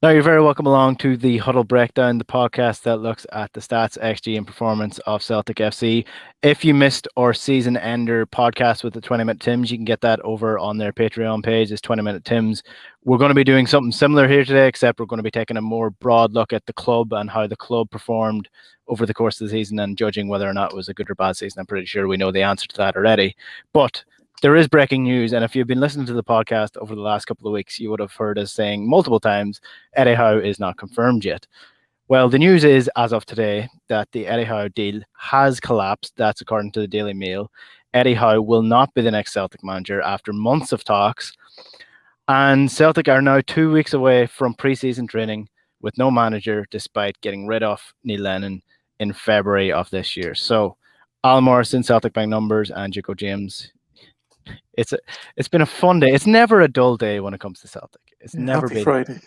Now, you're very welcome along to the Huddle Breakdown, the podcast that looks at the stats, XG, and performance of Celtic FC. If you missed our season ender podcast with the 20-minute Tims, you can get that over on their Patreon page. It's 20-minute Tims. We're going to be doing something similar here today, except we're going to be taking a more broad look at the club and how the club performed over the course of the season and judging whether or not it was a good or bad season. I'm pretty sure we know the answer to that already. But there is breaking news, and if you've been listening to the podcast over the last couple of weeks, you would have heard us saying multiple times Eddie Howe is not confirmed yet. Well, the news is, as of today, that the Eddie Howe deal has collapsed. That's according to the Daily Mail. Eddie Howe will not be the next Celtic manager after months of talks. And Celtic are now 2 weeks away from pre-season training with no manager, despite getting rid of Neil Lennon in February of this year. So, Al Morrison, Celtic Bank numbers, and Jaco James. It's been a fun day. It's never a dull day when it comes to Celtic. It's never been. Friday.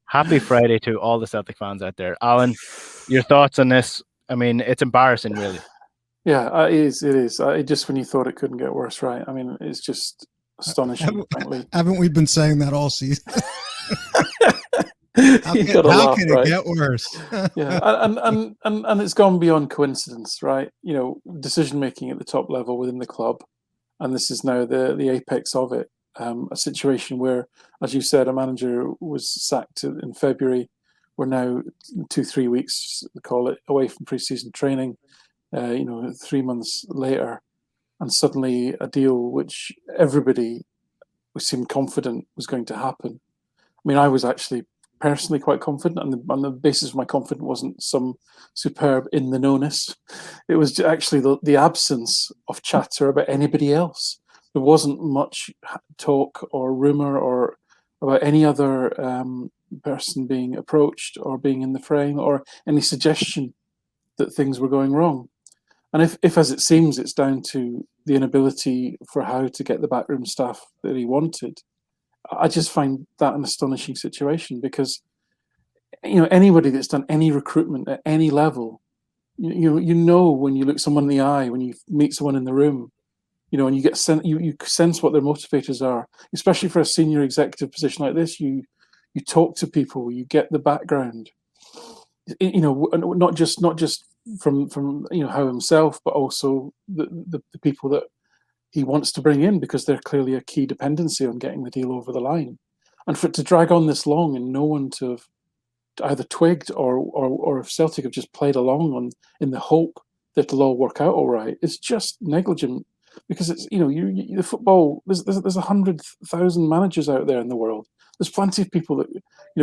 Happy Friday to all the Celtic fans out there. Alan, your thoughts on this? I mean, it's embarrassing, really. Yeah, it is. It is. Just when you thought it couldn't get worse, right? I mean, it's just astonishing. Haven't we been saying that all season? How can it get worse? Yeah, and it's gone beyond coincidence, right? You know, decision making at the top level within the club, and this is now the apex of it. A situation where, as you said, a manager was sacked in February. We're now 2-3 weeks, we call it, away from pre-season training. 3 months later, and suddenly a deal which everybody seemed confident was going to happen. I mean, I was actually personally quite confident, and on the basis of my confidence wasn't some superb in the knownness. It was actually the absence of chatter about anybody else. There wasn't much talk or rumor or about any other person being approached or being in the frame or any suggestion that things were going wrong. And if as it seems, it's down to the inability for Howe to get the backroom staff that he wanted, I just find that an astonishing situation because, anybody that's done any recruitment at any level, you know when you look someone in the eye, when you meet someone in the room, and you sense what their motivators are, especially for a senior executive position like this. You talk to people, you get the background, not just from Howe himself, but also the people that he wants to bring in, because they're clearly a key dependency on getting the deal over the line. And for it to drag on this long and no one to have either twigged or if Celtic have just played along in the hope that it'll all work out all right, it's just negligent. Because it's the football. There's 100,000 managers out there in the world. There's plenty of people that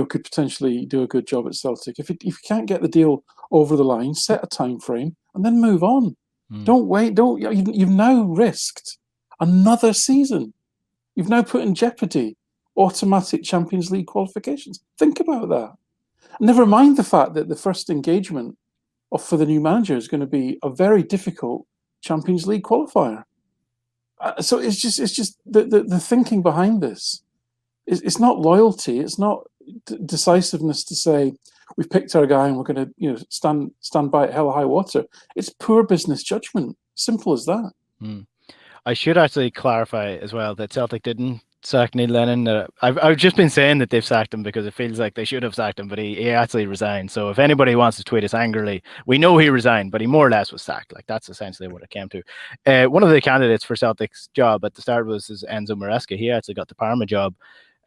could potentially do a good job at Celtic. If you can't get the deal over the line, set a time frame and then move on. Don't wait. You've now risked another season. You've now put in jeopardy automatic Champions League qualifications. Think about that. Never mind the fact that the first engagement for the new manager is going to be a very difficult Champions League qualifier. So it's just the thinking behind this. It's not loyalty. It's not decisiveness to say we've picked our guy and we're going to stand by it hell or high water. It's poor business judgment. Simple as that. I should actually clarify as well that Celtic didn't sack Neil Lennon. I've just been saying that they've sacked him because it feels like they should have sacked him, but he actually resigned. So if anybody wants to tweet us angrily, we know he resigned, but he more or less was sacked. Like, that's essentially what it came to. One of the candidates for Celtic's job at the start was Enzo Maresca. He actually got the Parma job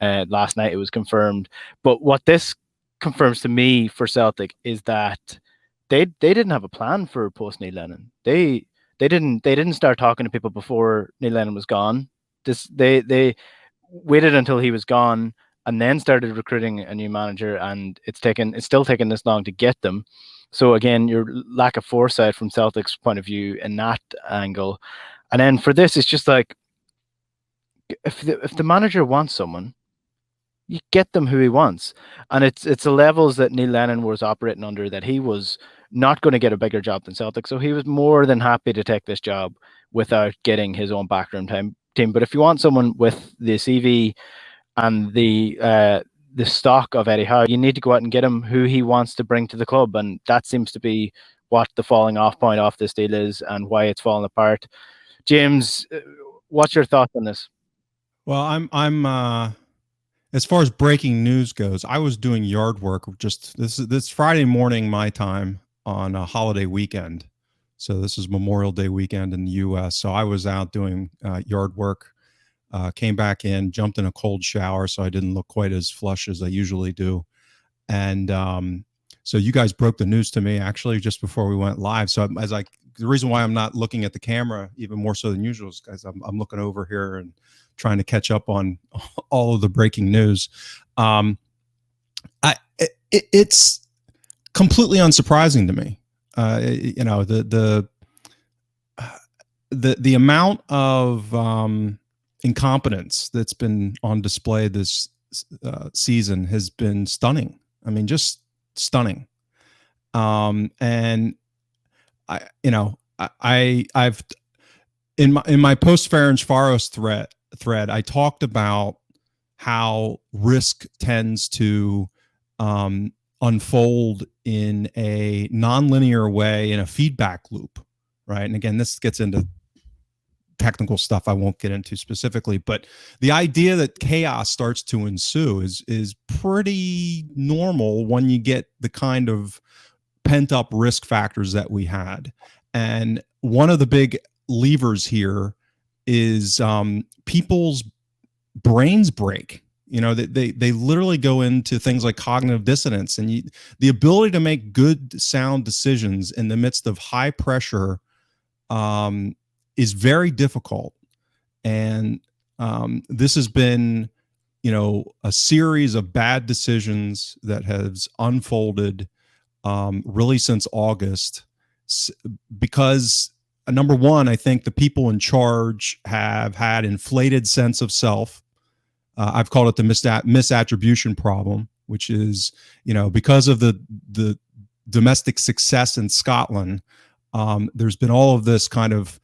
last night. It was confirmed. But what this confirms to me for Celtic is that they didn't have a plan for post Neil Lennon. They didn't start talking to people before Neil Lennon was gone. They waited until he was gone and then started recruiting a new manager, and it's still taking this long to get them. So again, your lack of foresight from Celtic's point of view in that angle. And then for this, it's just like if the manager wants someone, you get them who he wants. And it's the levels that Neil Lennon was operating under, that he was not going to get a bigger job than Celtic. So he was more than happy to take this job without getting his own backroom team. But if you want someone with the CV and the stock of Eddie Howe, you need to go out and get him who he wants to bring to the club. And that seems to be what the falling off point of this deal is and why it's falling apart. James, what's your thoughts on this? Well, as far as breaking news goes, I was doing yard work just this Friday morning, my time, on a holiday weekend. So this is Memorial Day weekend in the U.S. So I was out doing yard work, came back in, jumped in a cold shower, so I didn't look quite as flush as I usually do. And so you guys broke the news to me actually just before we went live. So the reason why I'm not looking at the camera even more so than usual is because I'm looking over here and trying to catch up on all of the breaking news. It's completely unsurprising to me. The amount of incompetence that's been on display this season has been stunning. I mean, just stunning. And I've in my post Ferencváros thread, I talked about how risk tends to unfold in a nonlinear way, in a feedback loop, right? And again, this gets into technical stuff I won't get into specifically, but the idea that chaos starts to ensue is pretty normal when you get the kind of pent up risk factors that we had. And one of the big levers here is people's brains break. They literally go into things like cognitive dissonance, and the ability to make good, sound decisions in the midst of high pressure is very difficult. And this has been, a series of bad decisions that has unfolded really since August, because number one, I think the people in charge have had inflated sense of self. I've called it the misattribution problem, which is, because of the domestic success in Scotland, there's been all of this kind of,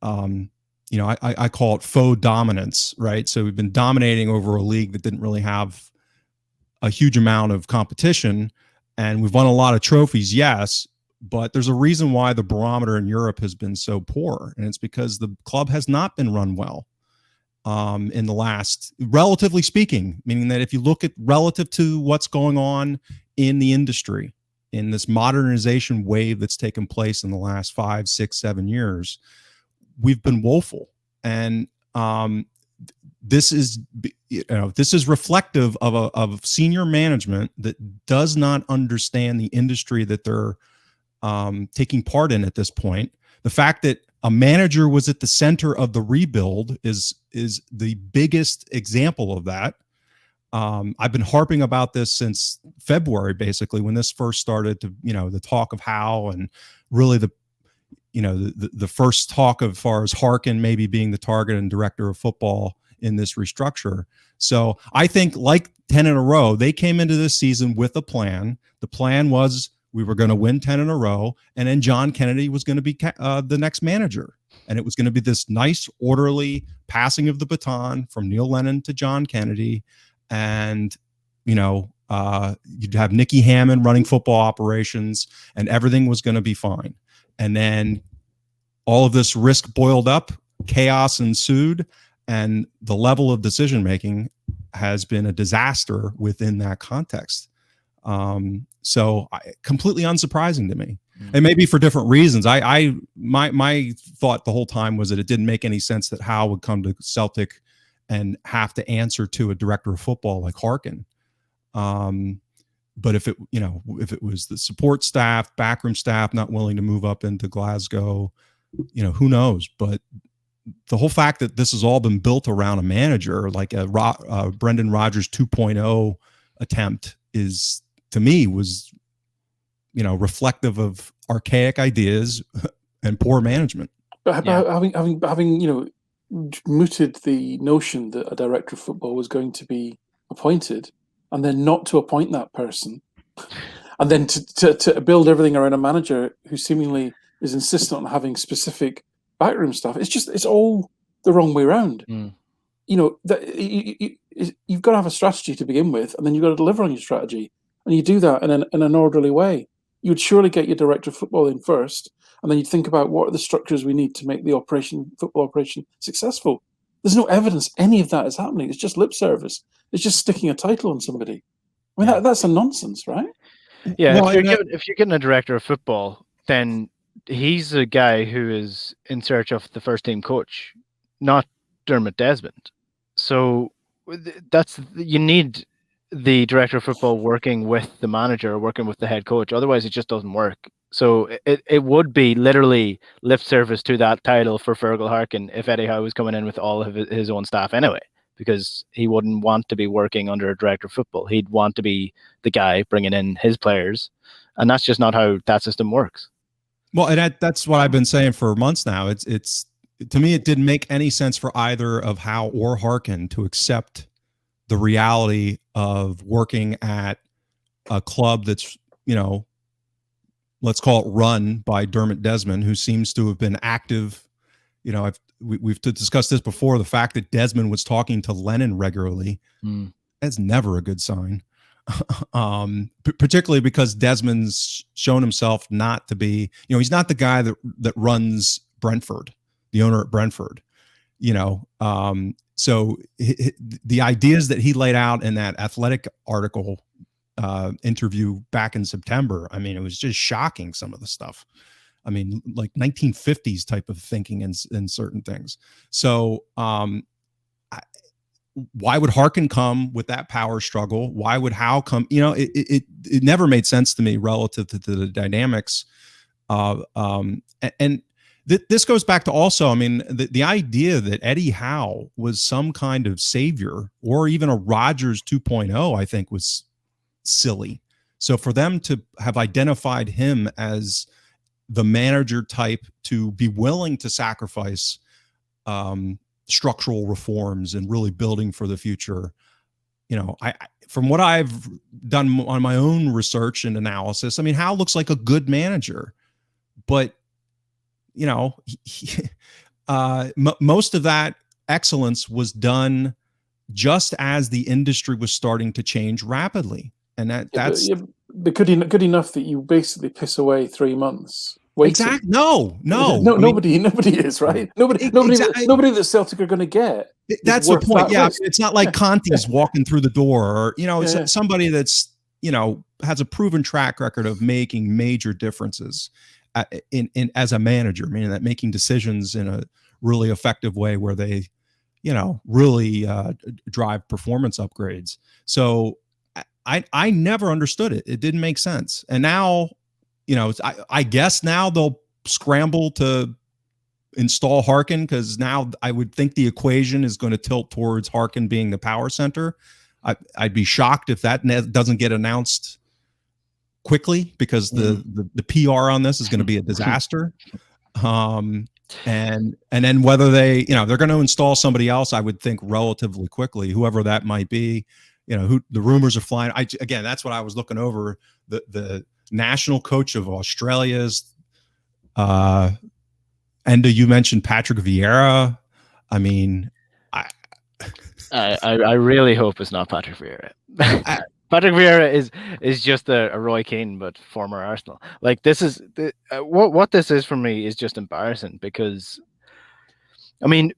I call it faux dominance, right? So we've been dominating over a league that didn't really have a huge amount of competition, and we've won a lot of trophies, yes, but there's a reason why the barometer in Europe has been so poor, and it's because the club has not been run well in the last, relatively speaking, meaning that if you look at relative to what's going on in the industry, in this modernization wave that's taken place in the last 5, 6, 7 years, we've been woeful. And this is reflective of senior management that does not understand the industry that they're taking part in at this point. The fact that a manager was at the center of the rebuild is the biggest example of that. I've been harping about this since February, basically, when this first started to, the talk of Howe, and really the first talk as far as Harkin maybe being the target and director of football in this restructure. So I think, like 10 in a row, they came into this season with a plan. The plan was we were going to win 10 in a row, and then John Kennedy was going to be the next manager. And it was going to be this nice, orderly passing of the baton from Neil Lennon to John Kennedy. And, you'd have Nicky Hammond running football operations, and everything was going to be fine. And then all of this risk boiled up, chaos ensued, and the level of decision-making has been a disaster within that context. So completely unsurprising to me. And maybe for different reasons. My thought the whole time was that it didn't make any sense that Howe would come to Celtic and have to answer to a director of football like Harkin. But if it was the support staff, backroom staff not willing to move up into Glasgow, who knows? But the whole fact that this has all been built around a manager, like a Brendan Rodgers 2.0 attempt, is, to me, was reflective of archaic ideas and poor management. But having mooted the notion that a director of football was going to be appointed, and then not to appoint that person, and then to build everything around a manager who seemingly is insistent on having specific backroom staff, it's all the wrong way around. You've got to have a strategy to begin with, and then you've got to deliver on your strategy, and you do that in an orderly way. You would surely get your director of football in first, and then you'd think about what are the structures we need to make the football operation successful. There's no evidence any of that is happening. It's just lip service. It's just sticking a title on somebody. I mean, that's a nonsense, right? Yeah, Well, if you're getting a director of football, then he's a guy who is in search of the first team coach, not Dermot Desmond. So you need the director of football working with the manager, working with the head coach. Otherwise, it just doesn't work. So it would be literally lip service to that title for Fergal Harkin if Eddie Howe was coming in with all of his own staff anyway, because he wouldn't want to be working under a director of football. He'd want to be the guy bringing in his players, and that's just not how that system works. Well, and that's what I've been saying for months now. It's to me, it didn't make any sense for either of Howe or Harkin to accept the reality of working at a club that's, let's call it run by Dermot Desmond, who seems to have been active. We've discussed this before. The fact that Desmond was talking to Lennon regularly, that's never a good sign. Particularly because Desmond's shown himself not to be, he's not the guy that runs Brentford, the owner at Brentford, so the ideas that he laid out in that Athletic article interview back in September, I mean, it was just shocking, some of the stuff. I mean, like 1950s type of thinking in certain things. So why would Harkin come with that power struggle? Why would Howe come? It never made sense to me relative to the dynamics. This goes back to also, I mean, the idea that Eddie Howe was some kind of savior or even a Rodgers 2.0, I think was silly. So for them to have identified him as the manager type to be willing to sacrifice structural reforms and really building for the future, I from what I've done on my own research and analysis, I mean, Howe looks like a good manager, but most of that excellence was done just as the industry was starting to change rapidly, and that's good enough that you basically piss away 3 months. Waiting. Exactly. No. Nobody is, right. Nobody that Celtic are going to get. That's the point. Yeah, it's not like Conte's walking through the door, or somebody that's has a proven track record of making major differences in as a manager, meaning that making decisions in a really effective way where they, really drive performance upgrades. So I never understood it. It didn't make sense, and now. I guess now they'll scramble to install Harkin, because now I would think the equation is going to tilt towards Harkin being the power center. I'd be shocked if that doesn't get announced quickly, because the PR on this is going to be a disaster. And then whether they're going to install somebody else, I would think relatively quickly, whoever that might be. Who the rumors are flying. Again, that's what I was looking over. The national coach of Australia's Enda, you mentioned Patrick Vieira. I mean, I really hope it's not Patrick Vieira. Patrick Vieira is just a Roy Keane, but former Arsenal. Like, this is what this is for me is just embarrassing, because I mean,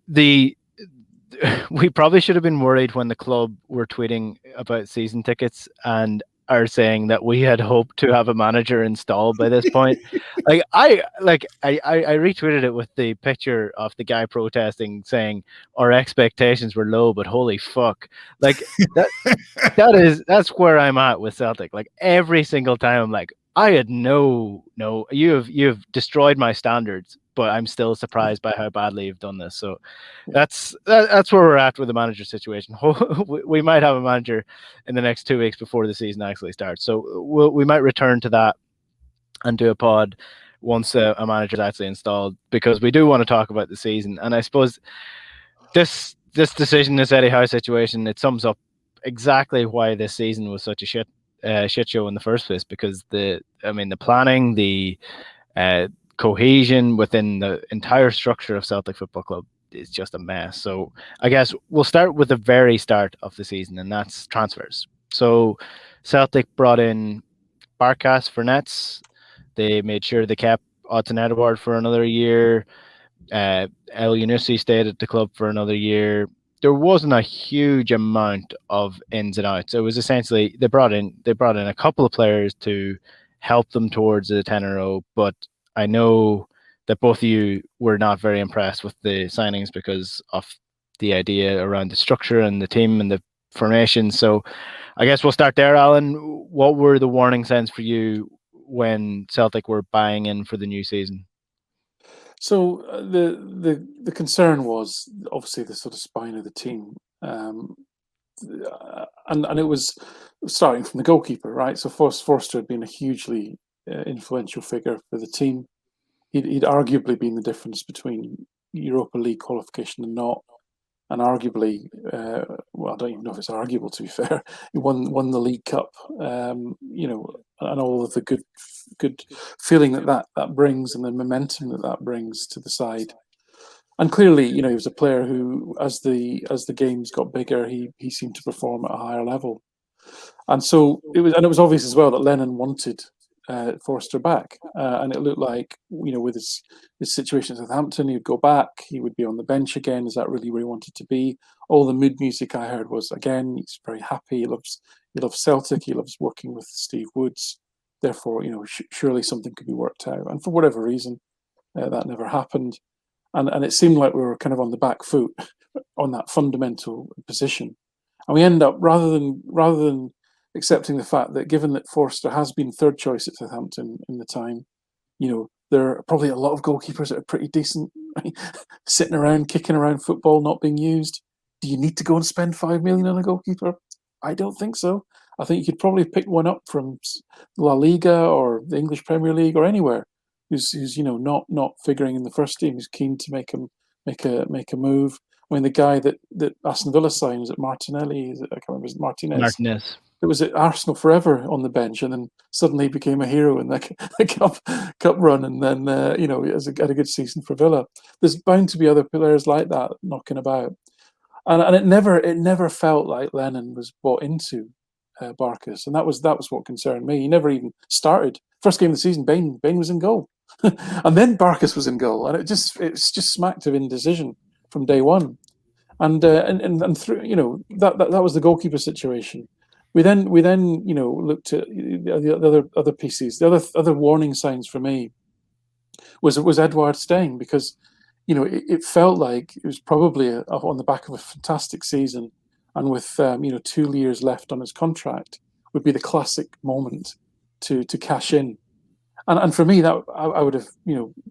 we probably should have been worried when the club were tweeting about season tickets and are saying that we had hoped to have a manager installed by this point. I retweeted it with the picture of the guy protesting, saying our expectations were low, but holy fuck. Like that's where I'm at with Celtic. Like, every single time I'm like, I had no, you've destroyed my standards, but I'm still surprised by how badly you've done this. So that's where we're at with the manager situation. We might have a manager in the next 2 weeks before the season actually starts. So we might return to that and do a pod once a manager is actually installed, because we do want to talk about the season. And I suppose this decision, this Eddie Howe situation, it sums up exactly why this season was such a shit show in the first place, because the planning, the cohesion within the entire structure of Celtic Football Club is just a mess. So I guess we'll start with the very start of the season, and that's transfers. So Celtic brought in Barkas for nets. They made sure they kept Odsonne Edouard for another year. El Yunusi stayed at the club for another year. There wasn't a huge amount of ins and outs. It was essentially they brought in a couple of players to help them towards the 10-0, but I know that both of you were not very impressed with the signings because of the idea around the structure and the team and the formation. So I guess we'll start there, Alan. What were the warning signs for you when Celtic were buying in for the new season? So the concern was obviously the sort of spine of the team, and it was starting from the goalkeeper, right? So Forster had been a hugely influential figure for the team. He'd arguably been the difference between Europa League qualification and not, and arguably, well, I don't even know if it's arguable, to be fair. He won the League Cup, and all of the good feeling that brings, and the momentum that brings to the side. And clearly, he was a player who, as the games got bigger, he seemed to perform at a higher level. And so it was obvious as well that Lennon wanted Forster back, and it looked like, with his situation at Southampton, he'd go back, he would be on the bench again. Is that really where he wanted to be? All the mood music I heard was, again, he's very happy. He loves Celtic. He loves working with Steve Woods. Therefore, surely something could be worked out. And for whatever reason, that never happened. And it seemed like we were kind of on the back foot on that fundamental position. And we end up, rather than accepting the fact that, given that Forster has been third choice at Southampton in the time, there are probably a lot of goalkeepers that are pretty decent, right? Sitting around, kicking around football, not being used. Do you need to go and spend $5 million on a goalkeeper? I don't think so. I think you could probably pick one up from La Liga or the English Premier League or anywhere who's not figuring in the first team, who's keen to make a move. I mean, the guy that Aston Villa signed, was it Martinelli? I can't remember. Is it Martinez? It was at Arsenal forever on the bench, and then suddenly became a hero in the cup run, and then had a good season for Villa. There's bound to be other players like that knocking about, and it never felt like Lennon was bought into Barkas, and that was what concerned me. He never even started. First game of the season, Bain was in goal, and then Barkas was in goal, and it just smacked of indecision from day one. And through that was the goalkeeper situation. We then looked at the other pieces. The other warning signs for me was Edouard staying, because it felt like it was probably on the back of a fantastic season, and with 2 years left on his contract, would be the classic moment to cash in. And for me, that I would have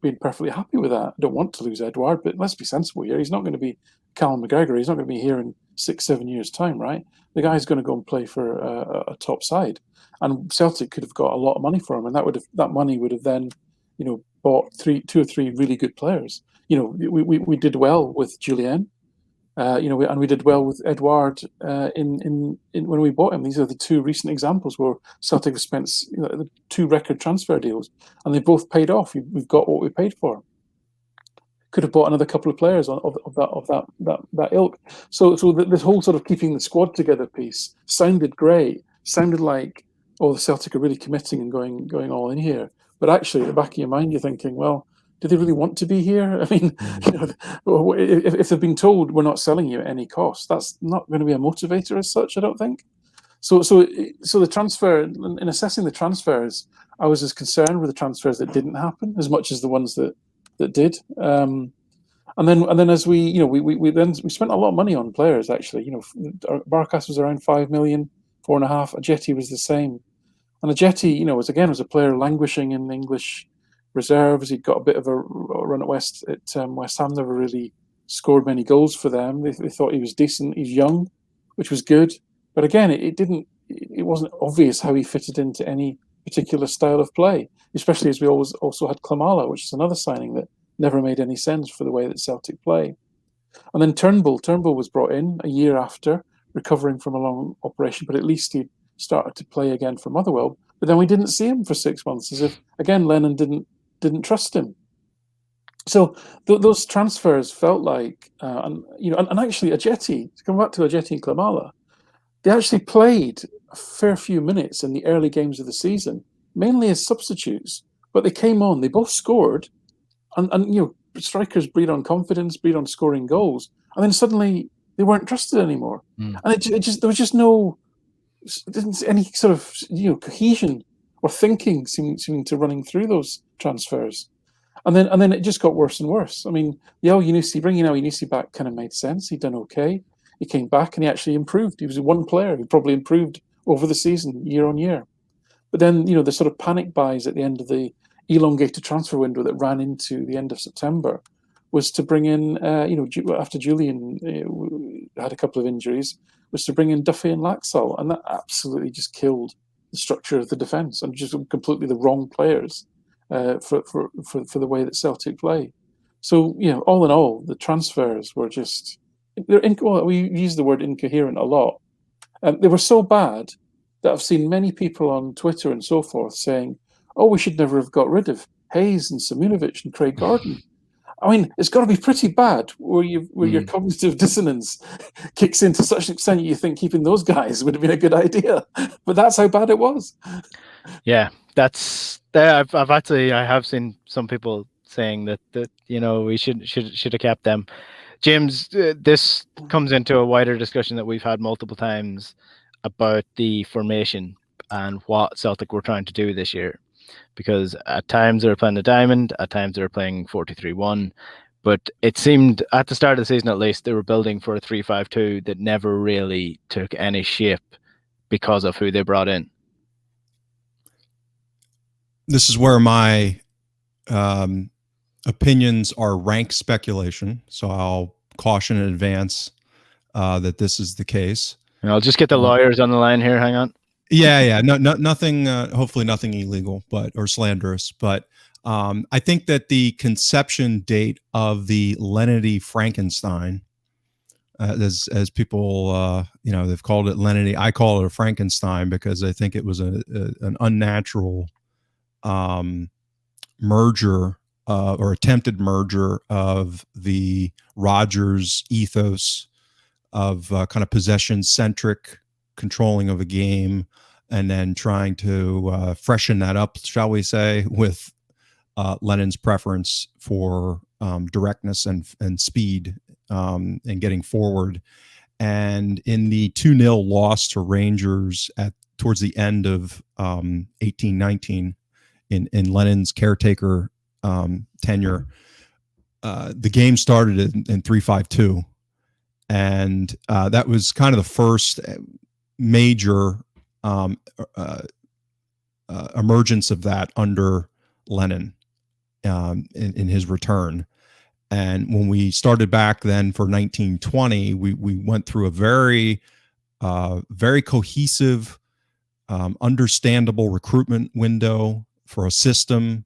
been perfectly happy with that. I don't want to lose Edouard, but let's be sensible here. He's not going to be Callum McGregor. He's not going to be here in 6-7 years' time, right? The guy's going to go and play for a top side, and Celtic could have got a lot of money for him, and that money would have then bought 2 or 3 really good players. We did well with Julien. And we did well with Edouard in when we bought him. These are the 2 recent examples where Celtic have spent the 2 record transfer deals, and they both paid off. We've got what we paid for. Could have bought another couple of players of that ilk. So this whole sort of keeping the squad together piece sounded great. Sounded like, the Celtic are really committing and going all in here. But actually, at the back of your mind, you're thinking, well, do they really want to be here? I mean, if they've been told we're not selling you at any cost, that's not going to be a motivator as such, I don't think. So the transfer, in assessing the transfers, I was as concerned with the transfers that didn't happen as much as the ones that did. And then as we spent a lot of money on players, actually. Barkas was around 5 million, 4.5. Ajeti was the same. And Ajeti, was a player languishing in English reserves. He'd got a bit of a run at West Ham. Never really scored many goals for them. They thought he was decent. He's young, which was good. But again, it wasn't obvious how he fitted into any particular style of play, especially as we also had Klimala, which is another signing that never made any sense for the way that Celtic play. And then Turnbull was brought in a year after, recovering from a long operation, but at least he started to play again for Motherwell. But then we didn't see him for 6 months, as if, again, Lennon didn't trust him. So those transfers felt like, and actually Ajeti, to come back to Ajeti and Klimala, they actually played a fair few minutes in the early games of the season, mainly as substitutes, but they came on, they both scored, and strikers breed on confidence, breed on scoring goals, and then suddenly they weren't trusted anymore. And it just there was just no any sort of cohesion or thinking seeming to running through those transfers. And then it just got worse and worse. I mean, bringing El Yunusi back kind of made sense. He'd done okay. He came back and he actually improved. He was one player who probably improved over the season, year on year. But then, the sort of panic buys at the end of the elongated transfer window that ran into the end of September was to bring in, after Julian had a couple of injuries, was to bring in Duffy and Laxalt. And that absolutely just killed the structure of the defence and just completely the wrong players for the way that Celtic play. So, all in all, the transfers were just, we use the word incoherent a lot. They were so bad that I've seen many people on Twitter and so forth saying, "Oh, we should never have got rid of Hayes and Simunovic and Craig Gordon." I mean, it's got to be pretty bad where your cognitive dissonance kicks in to such an extent you think keeping those guys would have been a good idea. But that's how bad it was. Yeah, I have seen some people saying that we should have kept them. James, this comes into a wider discussion that we've had multiple times about the formation and what Celtic were trying to do this year. Because at times they were playing the diamond, at times they were playing 4-2-3-1. But it seemed at the start of the season, at least, they were building for a 3-5-2 that never really took any shape because of who they brought in. This is where my opinions are rank speculation. So I'll caution in advance that this is the case. And I'll just get the lawyers on the line here. Hang on. Yeah. No, nothing. Hopefully, nothing illegal, or slanderous. But I think that the conception date of the Lenity Frankenstein, as people, they've called it Lenity. I call it a Frankenstein because I think it was an unnatural merger or attempted merger of the Rodgers ethos of kind of possession-centric controlling of a game, and then trying to freshen that up, shall we say, with Lennon's preference for directness and speed and getting forward. And in the 2-0 loss to Rangers towards the end of 18-19 in Lennon's caretaker tenure, the game started in 3-5-2. And that was kind of the first major emergence of that under Lennon in his return. And when we started back then for 1920, we went through a very cohesive, understandable recruitment window for a system.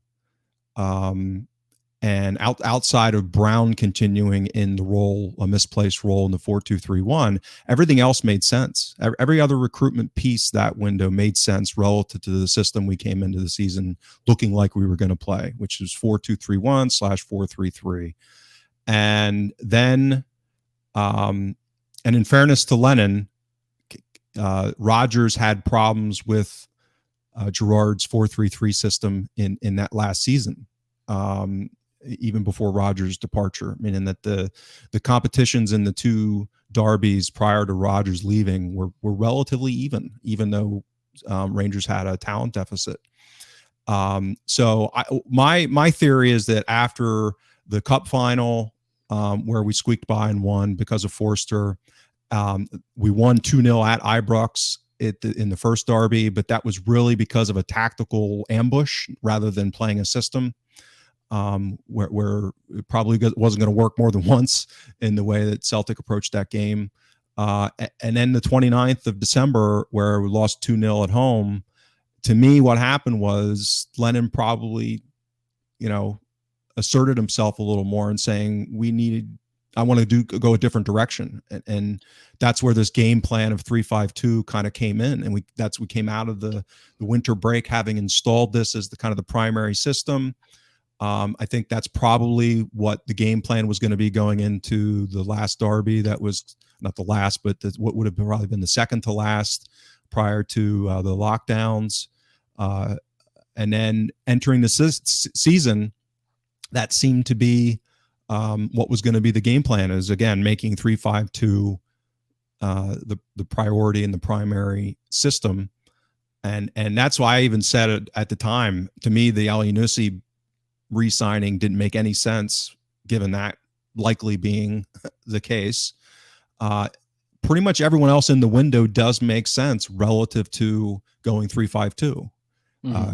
And outside of Brown continuing in the role, a misplaced role in the 4-2-3-1, everything else made sense. Every other recruitment piece that window made sense relative to the system we came into the season looking like we were going to play, which is 4-2-3-1/4-3-3. And then, and in fairness to Lennon, Rodgers had problems with Gerrard's 4-3-3 system in that last season. Even before Rodgers' departure, meaning that the competitions in the two derbies prior to Rodgers leaving were relatively even though Rangers had a talent deficit. So my theory is that after the Cup final, where we squeaked by and won because of Forster, we won 2-0 at Ibrox in the first derby, but that was really because of a tactical ambush rather than playing a system. Where it probably wasn't going to work more than once in the way that Celtic approached that game. And then the 29th of December, where we lost 2-0 at home, to me, what happened was Lennon probably, asserted himself a little more and saying, I want to go a different direction. And that's where this game plan of 3-5-2 kind of came in. And we came out of the winter break having installed this as the kind of the primary system. I think that's probably what the game plan was going to be going into the last derby. That was not the last, but what would have probably been the second to last prior to the lockdowns. And then entering the season, that seemed to be what was going to be the game plan is, again, making 3-5-2 the priority and the primary system. And that's why I even said it at the time. To me, the Alianusi re-signing didn't make any sense, given that likely being the case. Pretty much everyone else in the window does make sense relative to going 3-5-2.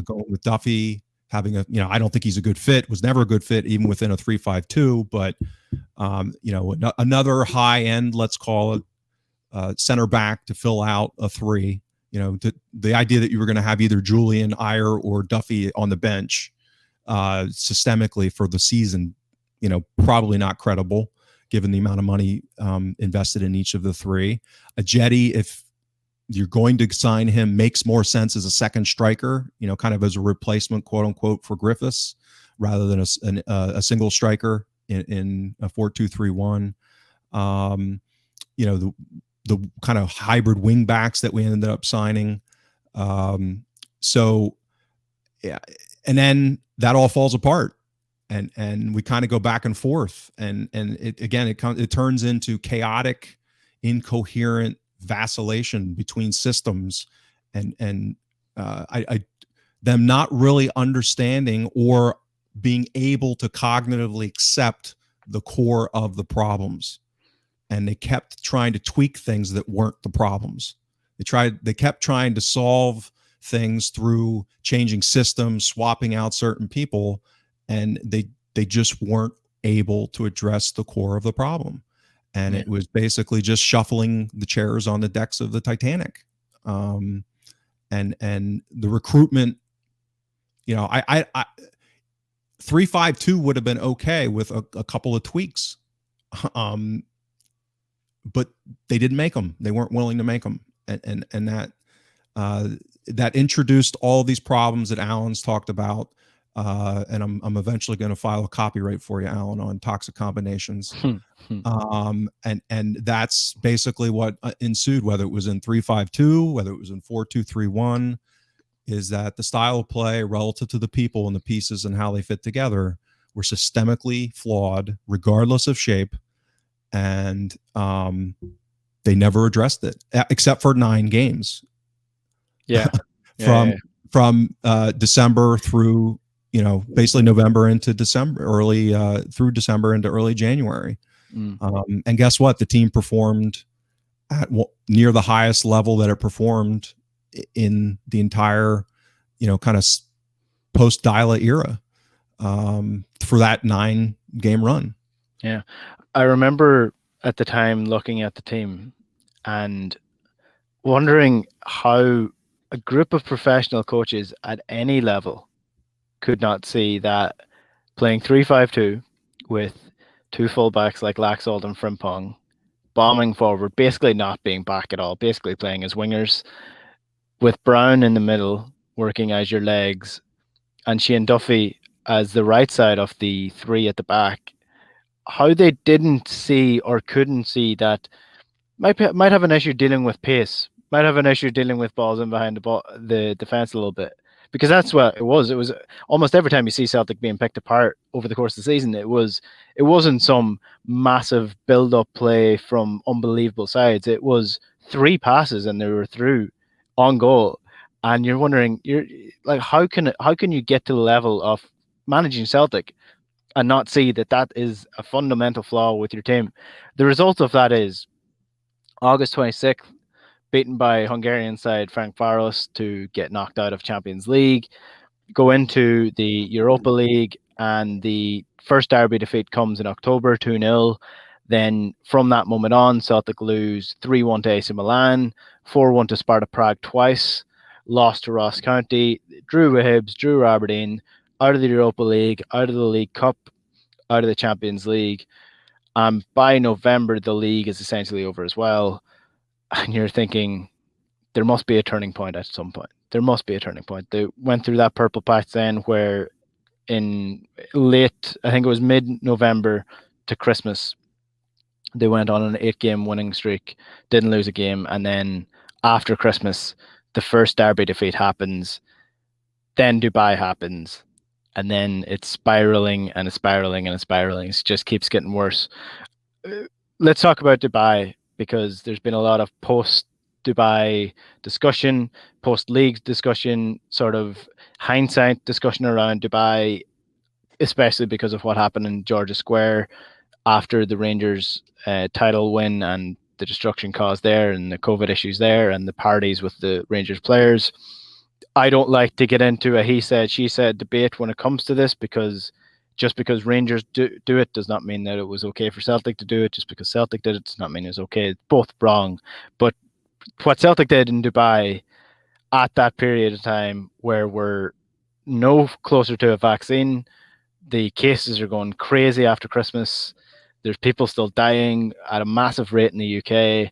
Going with Duffy, having a, I don't think he's a good fit, was never a good fit even within a 3-5-2, but another high end, let's call it, center back to fill out a 3. The idea that you were going to have either Julian, Ayer, or Duffy on the bench systemically for the season, probably not credible given the amount of money invested in each of the 3. A Jetty, if you're going to sign him, makes more sense as a second striker, kind of as a replacement, quote unquote, for Griffiths, rather than a single striker in a 4-2-3-1. The kind of hybrid wing backs that we ended up signing. So yeah, and then that all falls apart, and we kind of go back and forth, and it turns into chaotic, incoherent vacillation between systems, and them not really understanding or being able to cognitively accept the core of the problems. And they kept trying to tweak things that weren't the problems. They kept trying to solve things through changing systems, swapping out certain people, and they just weren't able to address the core of the problem. And it was basically just shuffling the chairs on the decks of the Titanic. And the recruitment, 3-5-2 would have been okay with a couple of tweaks. But they didn't make them. They weren't willing to make them, and that introduced all these problems that Alan's talked about. And I'm eventually going to file a copyright for you, Alan, on toxic combinations. And that's basically what ensued, whether it was in 3-5-2, whether it was in 4-2-3-1, is that the style of play relative to the people and the pieces and how they fit together were systemically flawed, regardless of shape. And they never addressed it, except for 9 games. From December through, basically November into December, through December into early January. And guess what? The team performed at near the highest level that it performed in the entire, kind of post-Dyla era for that 9-game run. Yeah. I remember at the time looking at the team and wondering how a group of professional coaches at any level could not see that playing 3-5-2 with 2 fullbacks like Laxalt and Frimpong, bombing forward, basically not being back at all, basically playing as wingers, with Brown in the middle, working as your legs, and Shane Duffy as the right side of the 3 at the back. How they didn't see or couldn't see that might have an issue dealing with pace, might have an issue dealing with balls in behind the defense a little bit, because that's what it was. It was almost every time you see Celtic being picked apart over the course of the season, it wasn't some massive build-up play from unbelievable sides. It was 3 passes and they were through on goal, and you're wondering, you're like, how can you get to the level of managing Celtic and not see that is a fundamental flaw with your team? The result of that is August 26th, beaten by Hungarian side Ferencváros to get knocked out of Champions League, go into the Europa League, and the first derby defeat comes in October, 2-0. Then from that moment on, Celtic lose 3-1 to AC Milan, 4-1 to Sparta Prague twice, lost to Ross County, drew with Hibs, drew Aberdeen, out of the Europa League, out of the League Cup, out of the Champions League. By November, the league is essentially over as well. And you're thinking, there must be a turning point at some point. There must be a turning point. They went through that purple patch then where in late, I think it was mid-November to Christmas, they went on an 8-game winning streak, didn't lose a game. And then after Christmas, the first derby defeat happens. Then Dubai happens. and then it's spiraling and it's spiraling and it's spiraling. It just keeps getting worse. Let's talk about Dubai, because there's been a lot of post-Dubai discussion, post-league discussion, sort of hindsight discussion around Dubai, especially because of what happened in Georgia Square after the Rangers title win and the destruction caused there and the COVID issues there and the parties with the Rangers players. I don't like to get into a he said, she said debate when it comes to this, because just because Rangers do it does not mean that it was okay for Celtic to do it. Just because Celtic did it does not mean it's okay. It's both wrong. But what Celtic did in Dubai at that period of time, where we're no closer to a vaccine, the cases are going crazy after Christmas. There's people still dying at a massive rate in the UK.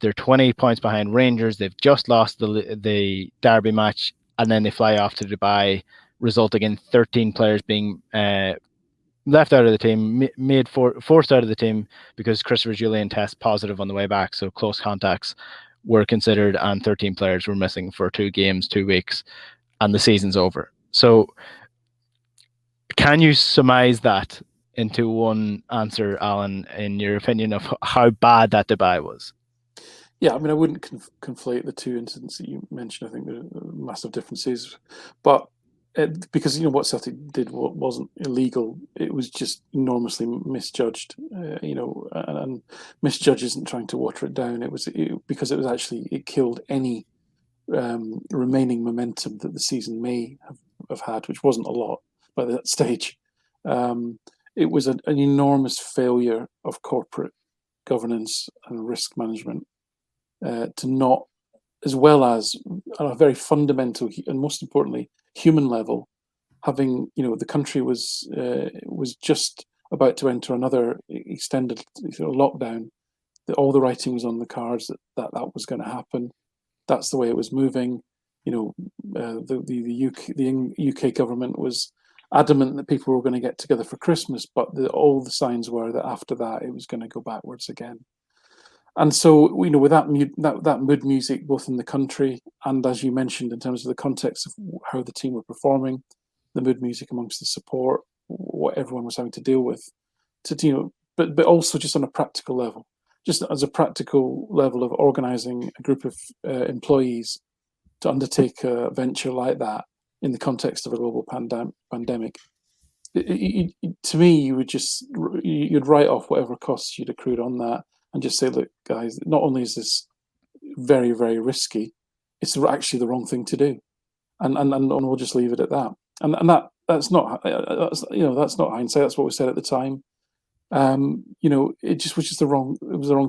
They're 20 points behind Rangers. They've just lost the derby match, and then they fly off to Dubai, resulting in 13 players being left out of the team, forced out of the team because Christopher Julian tests positive on the way back. So close contacts were considered, and 13 players were missing for 2 games, 2 weeks, and the season's over. So can you surmise that into one answer, Alan, in your opinion of how bad that Dubai was? Yeah, I mean, I wouldn't conflate the two incidents that you mentioned. I think there are massive differences, but because what Celtic did wasn't illegal, it was just enormously misjudged. And misjudge isn't trying to water it down. Because it killed any remaining momentum that the season may have had, which wasn't a lot by that stage. It was an enormous failure of corporate governance and risk management. To not, as well as on a very fundamental and most importantly human level, having the country was just about to enter another extended lockdown. All the writing was on the cards that was going to happen. That's the way it was moving. The UK government was adamant that people were going to get together for Christmas, but all the signs were that after that it was going to go backwards again. And so, with that mood music, both in the country and, as you mentioned, in terms of the context of how the team were performing, the mood music amongst the support, what everyone was having to deal with, but also just on a practical level, just as a practical level of organising a group of employees to undertake a venture like that in the context of a global pandemic. To me, you'd write off whatever costs you'd accrued on that, and just say, look, guys, not only is this very, very risky, it's actually the wrong thing to do, and we'll just leave it at that. And that's not hindsight. That's what we said at the time. It just was the wrong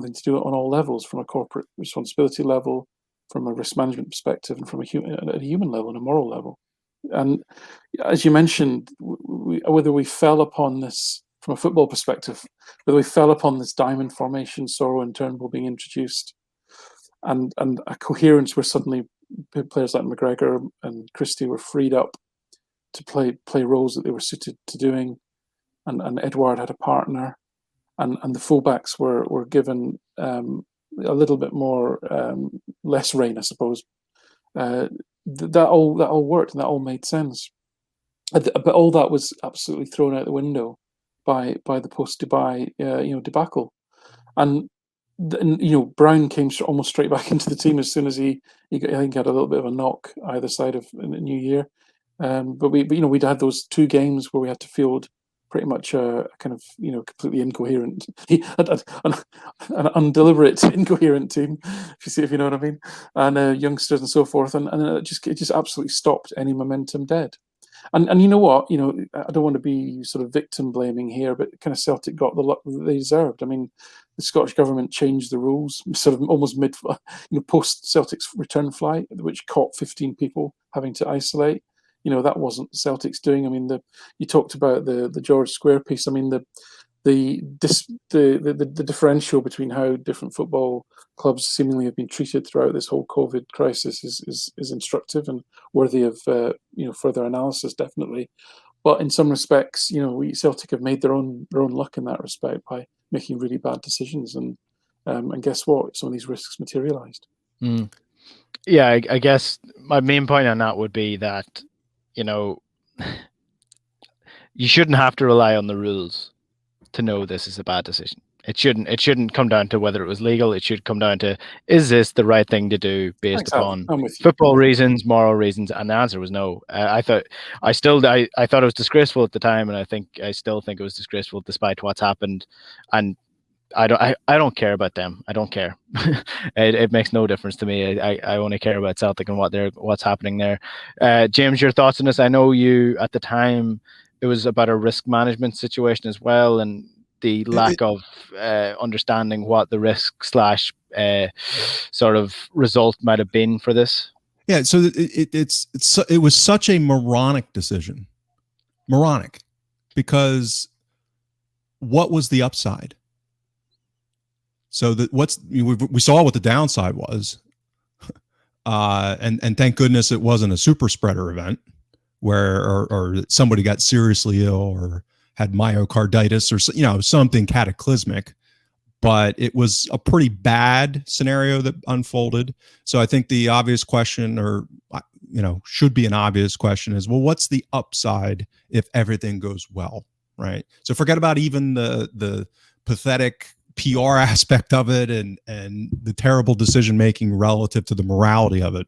thing to do on all levels, from a corporate responsibility level, from a risk management perspective, and from a human level and a moral level. And as you mentioned, whether we fell upon this from a football perspective, whether we fell upon this diamond formation, Soro and Turnbull being introduced, and a coherence where suddenly players like McGregor and Christie were freed up to play roles that they were suited to doing, and Edouard had a partner, and the fullbacks were given a little bit more less rein, I suppose. That all worked and that all made sense, but all that was absolutely thrown out the window by the post-Dubai debacle, and Brown came almost straight back into the team as soon as he I think had a little bit of a knock either side of in the new year, but we'd had those 2 games where we had to field pretty much a kind of completely incoherent, an undeliberate incoherent team, if you know what I mean, and youngsters and so forth, and it just absolutely stopped any momentum dead. And you know what? I don't want to be sort of victim blaming here, but kind of Celtic got the luck that they deserved. I mean, the Scottish government changed the rules sort of almost post Celtic's return flight, which caught 15 people having to isolate. That wasn't Celtic's doing. I mean, you talked about the George Square piece. I mean, the differential between how different football clubs seemingly have been treated throughout this whole COVID crisis is instructive and worthy of further analysis, definitely. But in some respects, Celtic have made their own luck in that respect by making really bad decisions, and guess what? Some of these risks materialised. Yeah, I guess my main point on that would be that you shouldn't have to rely on the rules to know this is a bad decision. It shouldn't come down to whether it was legal. It should come down to, is this the right thing to do based Exactly. upon I'm with you. football reasons, moral reasons? And the answer was no. I thought it was disgraceful at the time, and I still think it was disgraceful despite what's happened. And I don't care about them. I don't care. It makes no difference to me. I only care about Celtic and what's happening there. James, your thoughts on this? I know you at the time, it was about a risk management situation as well, and the lack of understanding what the risk slash sort of result might have been for this. Yeah, so it was such a moronic decision, because what was the upside? So we saw what the downside was, and thank goodness it wasn't a super spreader event where or somebody got seriously ill or had myocarditis or something cataclysmic. But it was a pretty bad scenario that unfolded. So I think the obvious question, or should be an obvious question, is, well, what's the upside if everything goes well, right? So forget about even the pathetic PR aspect of it and the terrible decision making relative to the morality of it.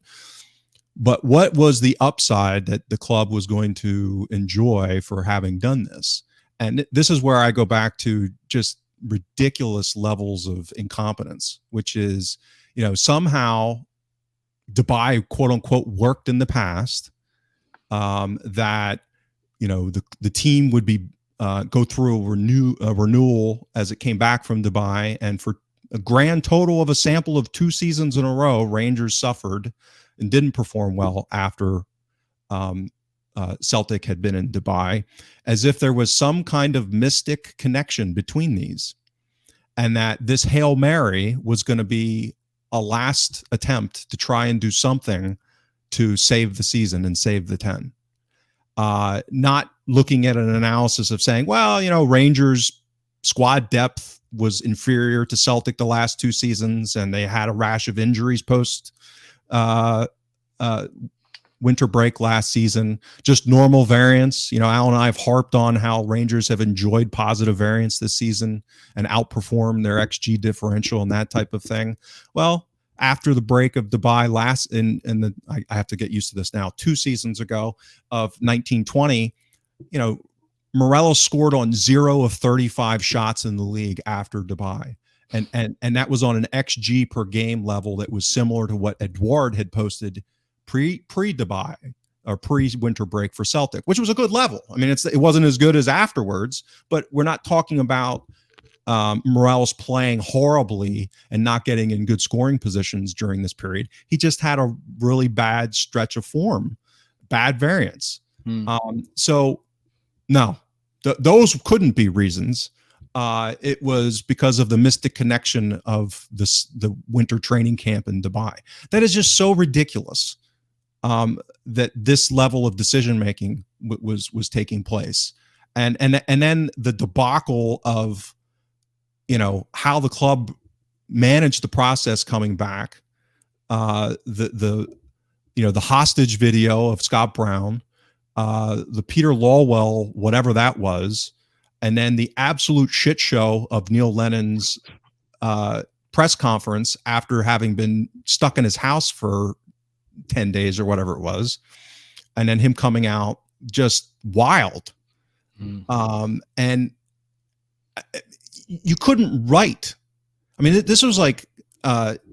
But what was the upside that the club was going to enjoy for having done this? And this is where I go back to just ridiculous levels of incompetence, which is, somehow Dubai, quote unquote, worked in the past, that, the team would be go through a renewal as it came back from Dubai. And for a grand total of a sample of 2 seasons in a row, Rangers suffered and didn't perform well after Celtic had been in Dubai, as if there was some kind of mystic connection between these, and that this Hail Mary was going to be a last attempt to try and do something to save the season and save the 10. Not looking at an analysis of saying, well, Rangers squad depth was inferior to Celtic the last 2 seasons, and they had a rash of injuries post winter break last season, just normal variance. Al and I have harped on how Rangers have enjoyed positive variance this season and outperformed their XG differential and that type of thing. Well, after the break of Dubai I have to get used to this now, 2 seasons ago of 1920, Morelos scored on 0 of 35 shots in the league after Dubai. And that was on an XG per game level that was similar to what Edouard had posted pre-Dubai or pre-winter break for Celtic, which was a good level. I mean, it wasn't as good as afterwards, but we're not talking about Morelos playing horribly and not getting in good scoring positions during this period. He just had a really bad stretch of form, bad variance. So no, those couldn't be reasons. It was because of the mystic connection of the winter training camp in Dubai. That is just so ridiculous. That this level of decision making was taking place, and then the debacle of how the club managed the process coming back, the hostage video of Scott Brown, the Peter Lawwell whatever that was, and then the absolute shit show of Neil Lennon's press conference after having been stuck in his house for 10 days or whatever it was, and then him coming out just wild. And you couldn't write. I mean, this was like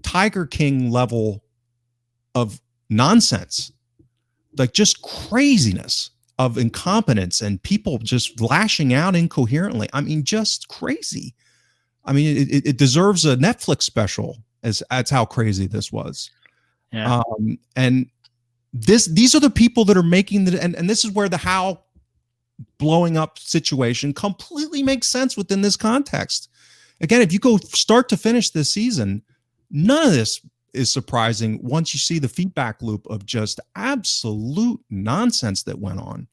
Tiger King level of nonsense, like just craziness of incompetence and people just lashing out incoherently. I mean, just crazy. I mean, it deserves a Netflix special as how crazy this was. Yeah. And these are the people that are making and this is where the Howe blowing up situation completely makes sense within this context. Again, if you go start to finish this season, none of this is surprising once you see the feedback loop of just absolute nonsense that went on.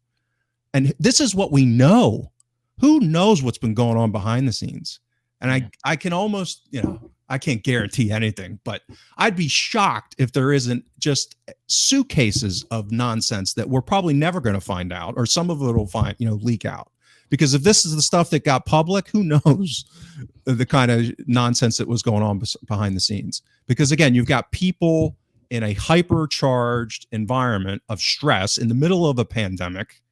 And this is what we know. Who knows what's been going on behind the scenes? And I can almost, I can't guarantee anything, but I'd be shocked if there isn't just suitcases of nonsense that we're probably never going to find out, or some of it will leak out. Because if this is the stuff that got public, who knows the kind of nonsense that was going on behind the scenes. Because again, you've got people in a hypercharged environment of stress in the middle of a pandemic,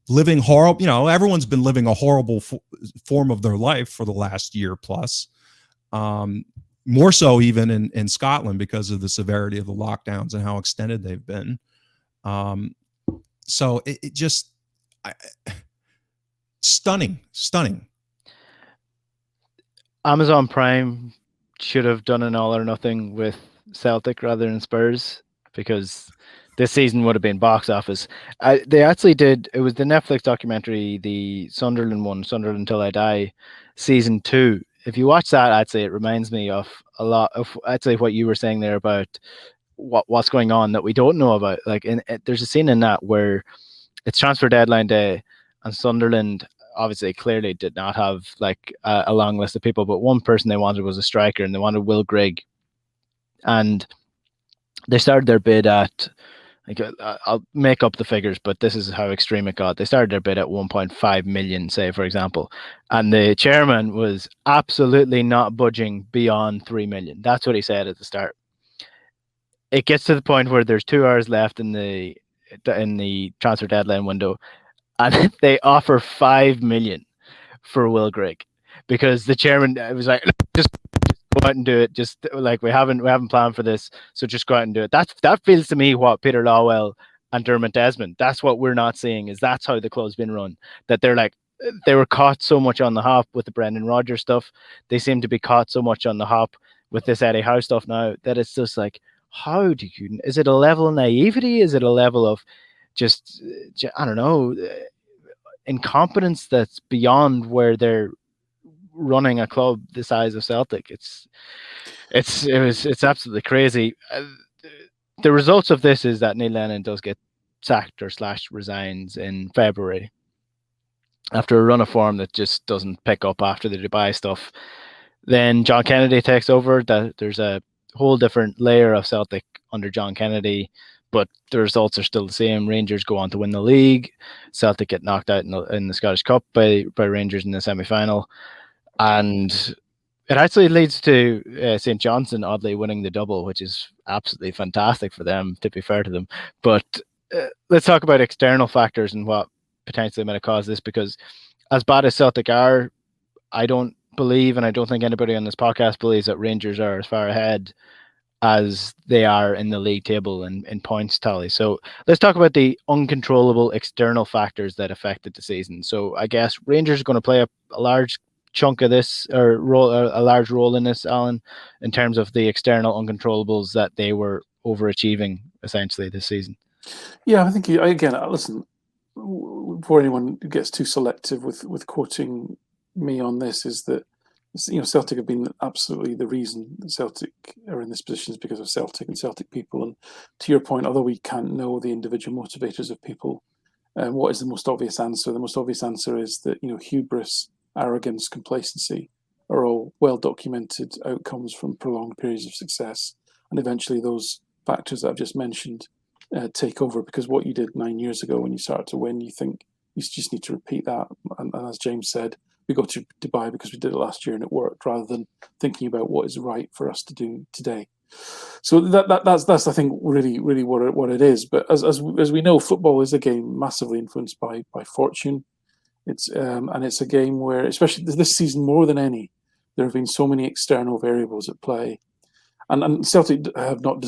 living horrible. You know, everyone's been living a horrible form of their life for the last year plus. More so even in Scotland because of the severity of the lockdowns and how extended they've been. So it just stunning. Amazon Prime should have done an all or nothing with Celtic rather than Spurs, because this season would have been box office. They actually did. It was the Netflix documentary, the Sunderland one, Sunderland Till I Die, season 2. If you watch that, I'd say it reminds me of a lot of, I'd say, what you were saying there about what's going on that we don't know about. Like, there's a scene in that where it's transfer deadline day, and Sunderland obviously clearly did not have like a long list of people, but one person they wanted was a striker, and they wanted Will Grigg, and they started their bid at, like, I'll make up the figures, but this is how extreme it got. They started their bid at 1.5 million, say, for example, and the chairman was absolutely not budging beyond 3 million. That's what he said at the start. It gets to the point where there's 2 hours left in the transfer deadline window, and they offer 5 million for Will Grigg, because the chairman was like, just go out and do it. Just like, we haven't planned for this, so just go out and do it. That feels to me what Peter Lawwell and Dermot Desmond, that's what we're not seeing, is that's how the club's been run. That they're like, they were caught so much on the hop with the Brendan Rodgers stuff. They seem to be caught so much on the hop with this Eddie Howe stuff now, that it's just like, how do you, is it a level of naivety? Is it a level of just, I don't know, incompetence that's beyond where they're running a club the size of Celtic? It's absolutely crazy. The results of this is that Neil Lennon does get sacked or / resigns in February after a run of form that just doesn't pick up after the Dubai stuff. Then John Kennedy takes over. There's a whole different layer of Celtic under John Kennedy, but the results are still the same. Rangers go on to win the league. Celtic get knocked out in the Scottish Cup by Rangers in the semi-final. And it actually leads to St. Johnstone oddly winning the double, which is absolutely fantastic for them, to be fair to them. But let's talk about external factors and what potentially might have caused this, because as bad as Celtic are, I don't believe, and I don't think anybody on this podcast believes, that Rangers are as far ahead as they are in the league table and in points tally. So let's talk about the uncontrollable external factors that affected the season. So I guess Rangers are going to play a large chunk of this, or a large role in this, Alan, in terms of the external uncontrollables that they were overachieving essentially this season. Yeah, I think again, listen, before anyone gets too selective with quoting me on this, is that, you know, Celtic have been absolutely the reason that Celtic are in this position is because of Celtic and Celtic people. And to your point, although we can't know the individual motivators of people, what is the most obvious answer? The most obvious answer is that, you know, hubris, arrogance, complacency are all well-documented outcomes from prolonged periods of success. And eventually those factors that I've just mentioned take over, because what you did 9 years ago when you started to win, you think you just need to repeat that. And as James said, we go to Dubai because we did it last year and it worked, rather than thinking about what is right for us to do today. So that's I think really what it is. But as we know, football is a game massively influenced by fortune. It's and it's a game where, especially this season more than any, there have been so many external variables at play. And Celtic have not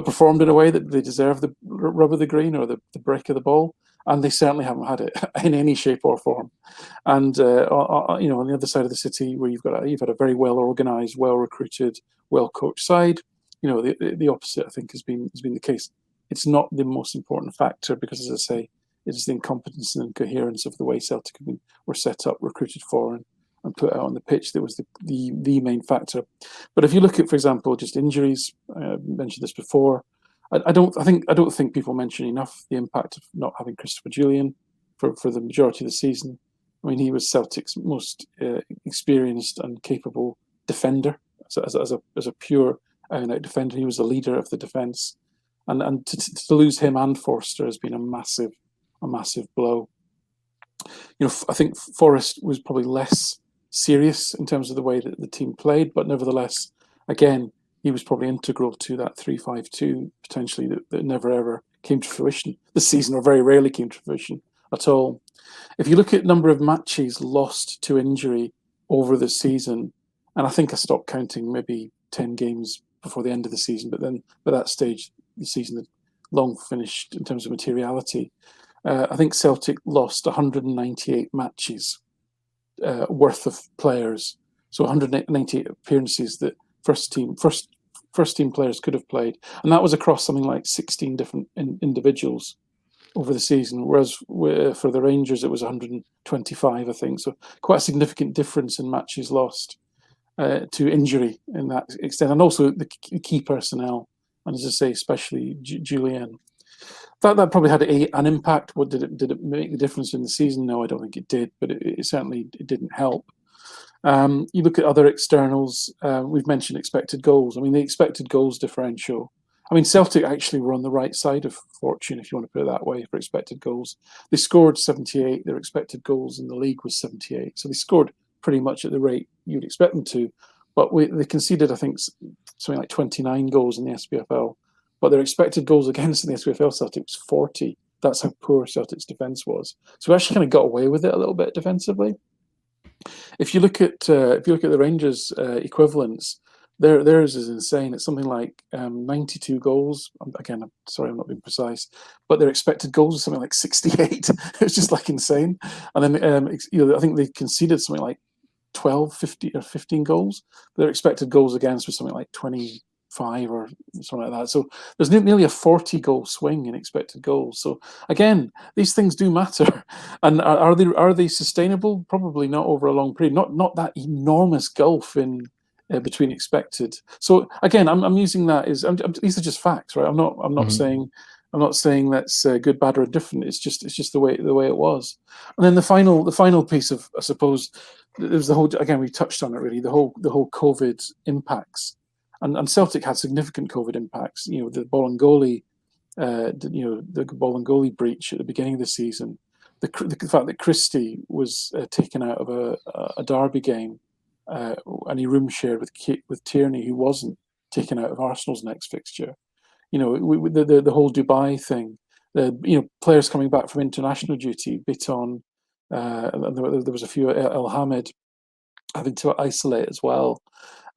performed in a way that they deserve the rub of the green or the break of the ball, and they certainly haven't had it in any shape or form. And you know, on the other side of the city, where you've had a very well organised, well recruited, well coached side, you know, the opposite I think has been the case. It's not the most important factor, because, as I say, it is the incompetence and incoherence of the way Celtic were set up, recruited for, and put out on the pitch that was the main factor. But if you look at, for example, just injuries, I mentioned this before. I don't think people mention enough the impact of not having Christopher Julian for the majority of the season. I mean, he was Celtic's most experienced and capable defender, as a pure out defender. He was the leader of the defence, and to lose him and Forster has been a massive blow. I think Forrest was probably less serious in terms of the way that the team played, but nevertheless, again, he was probably integral to that 3-5-2 potentially that never ever came to fruition this season, or very rarely came to fruition at all. If you look at number of matches lost to injury over the season, and I think I stopped counting maybe 10 games before the end of the season, but then by that stage, the season had long finished in terms of materiality. I think Celtic lost 198 matches worth of players, so 198 appearances that first team players could have played, and that was across something like 16 different individuals over the season. Whereas for the Rangers, it was 125, I think. So quite a significant difference in matches lost to injury in that extent, and also the key personnel, and as I say, especially Julian. That probably had an impact. What did it make the difference in the season? No, I don't think it did, but it certainly didn't help. You look at other externals. We've mentioned expected goals. I mean, the expected goals differential. I mean, Celtic actually were on the right side of fortune, if you want to put it that way, for expected goals. They scored 78. Their expected goals in the league was 78. So they scored pretty much at the rate you'd expect them to. But they conceded, I think, something like 29 goals in the SPFL. But their expected goals against in the SPFL Celtic was 40. That's how poor Celtic's defence was. So we actually kind of got away with it a little bit defensively. If you look at the Rangers equivalents, theirs is insane. It's something like 92 goals. Again, I'm sorry, I'm not being precise, but their expected goals is something like 68. It's just like insane. And then I think they conceded something like 12, 50, or 15 goals. Their expected goals against was something like 25 or something like that. So there's nearly a 40 goal swing in expected goals. So again, these things do matter. And are they sustainable? Probably not over a long period. Not that enormous gulf in between expected. So again, I'm using that as these are just facts, right? I'm not saying that's good, bad, or indifferent. It's just the way it was. And then the final piece of, I suppose, there's the whole, again, we touched on it really, the whole COVID impacts. And Celtic had significant COVID impacts. The Bolingoli, the Bolingoli breach at the beginning of the season, the fact that Christie was taken out of a derby game, and he room shared with Tierney, who wasn't taken out of Arsenal's next fixture. The whole Dubai thing, players coming back from international duty, Biton, and there was a few, El Hamed having to isolate as well.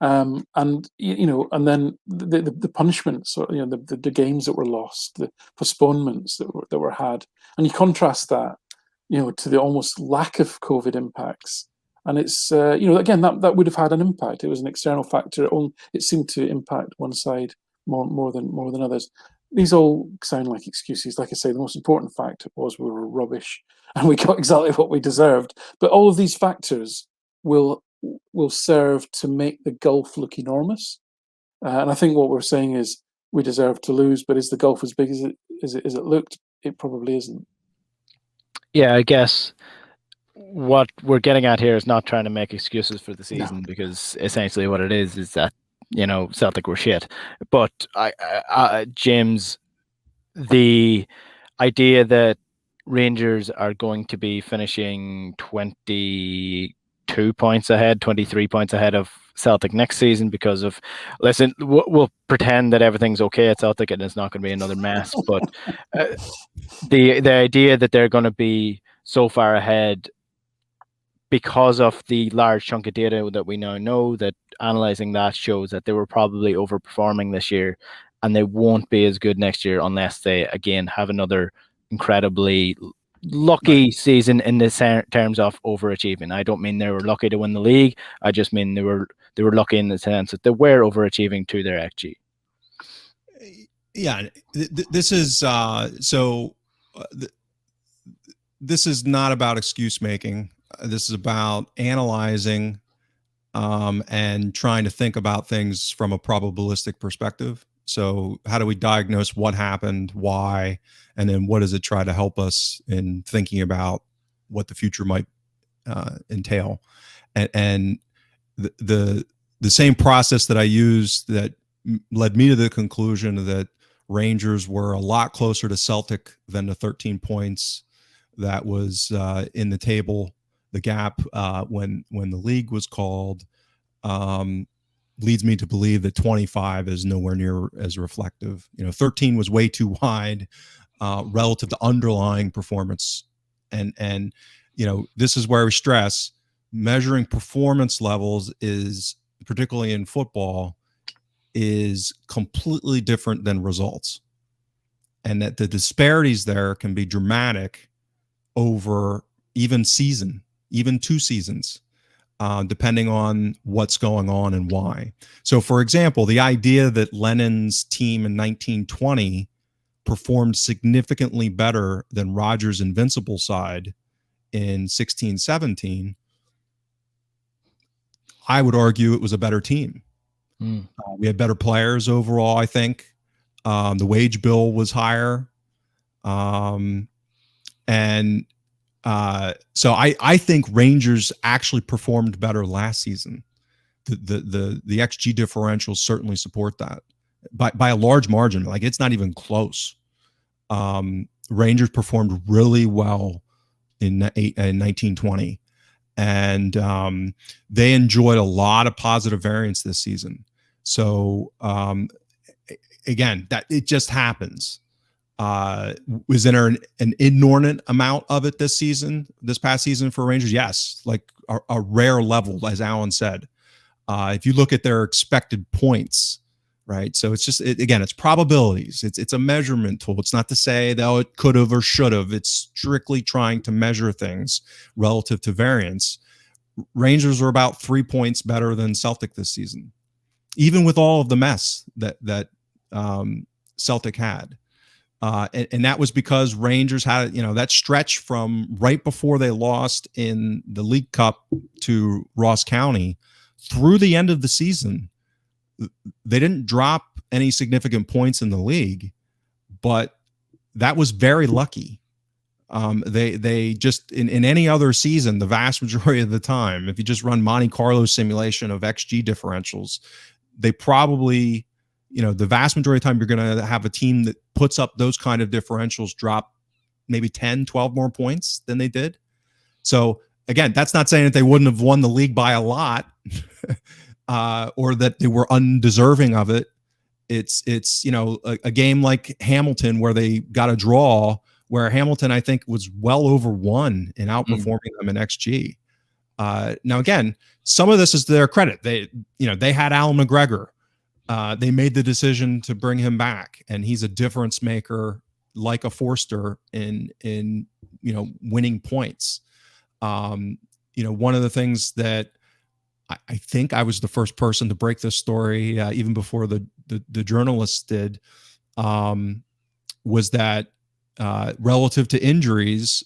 And then the punishments, or the games that were lost, the postponements that were had, and you contrast that, to the almost lack of COVID impacts, and it's again that would have had an impact. It was an external factor. It seemed to impact one side more than others. These all sound like excuses. Like I say, the most important fact was we were rubbish and we got exactly what we deserved. But all of these factors will serve to make the gulf look enormous. And I think what we're saying is we deserve to lose, but is the gulf as big as it looked? It probably isn't. Yeah, I guess what we're getting at here is not trying to make excuses for the season, because essentially what it is that, Celtic were shit. But James, the idea that Rangers are going to be finishing 22 points ahead, 23 points ahead of Celtic next season because of, listen, we'll pretend that everything's okay at Celtic and it's not going to be another mess, but the idea that they're going to be so far ahead because of the large chunk of data that we now know, that analyzing that shows that they were probably overperforming this year and they won't be as good next year unless they, again, have another incredibly lucky season in the terms of overachieving. I don't mean they were lucky to win the league. I just mean they were lucky in the sense that they were overachieving to their XG. Yeah, this is this is not about excuse making. This is about analyzing and trying to think about things from a probabilistic perspective. So how do we diagnose what happened, why, and then what does it try to help us in thinking about what the future might entail? And the same process that I used that led me to the conclusion that Rangers were a lot closer to Celtic than the 13 points that was in the table, the gap when the league was called, leads me to believe that 25 is nowhere near as reflective. 13 was way too wide relative to underlying performance, and this is where we stress measuring performance levels is, particularly in football, is completely different than results, and that the disparities there can be dramatic over even 2 seasons, depending on what's going on and why. So, for example, the idea that Lennon's team in 1920 performed significantly better than Rodgers' invincible side in 16-17, I would argue it was a better team. We had better players overall, I think. The wage bill was higher. So I think Rangers actually performed better last season. The XG differentials certainly support that by a large margin. Like, it's not even close. Rangers performed really well in 1920, and they enjoyed a lot of positive variance this season. So again, that it just happens. Was there an inordinate amount of it this past season for Rangers? Yes, like a rare level, as Alan said. If you look at their expected points, right? So it's just, again, it's probabilities. It's a measurement tool. It's not to say that it could have or should have. It's strictly trying to measure things relative to variance. Rangers were about 3 points better than Celtic this season, even with all of the mess that Celtic had. And that was because Rangers had, that stretch from right before they lost in the League Cup to Ross County through the end of the season. They didn't drop any significant points in the league, but that was very lucky. They just, in any other season, the vast majority of the time, if you just run Monte Carlo simulation of XG differentials, they probably, the vast majority of the time you're going to have a team that puts up those kind of differentials drop maybe 10, 12 more points than they did. So again, that's not saying that they wouldn't have won the league by a lot or that they were undeserving of it. It's a game like Hamilton where they got a draw, where Hamilton, I think, was well over 1 in outperforming them in XG. Now, again, some of this is to their credit. They had Alan McGregor. They made the decision to bring him back, and he's a difference maker, like a Forster in winning points. One of the things that I think I was the first person to break this story, even before the journalists did, was that relative to injuries,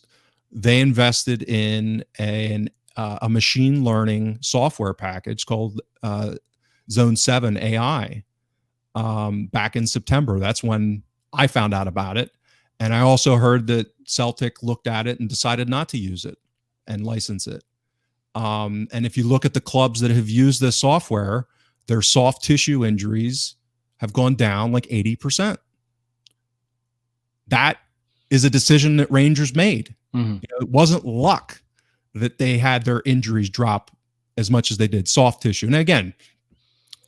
they invested in a machine learning software package called Zone 7 AI back in September. That's when I found out about it. And I also heard that Celtic looked at it and decided not to use it and license it. And if you look at the clubs that have used this software, their soft tissue injuries have gone down like 80%. That is a decision that Rangers made. It wasn't luck that they had their injuries drop as much as they did, soft tissue. And again,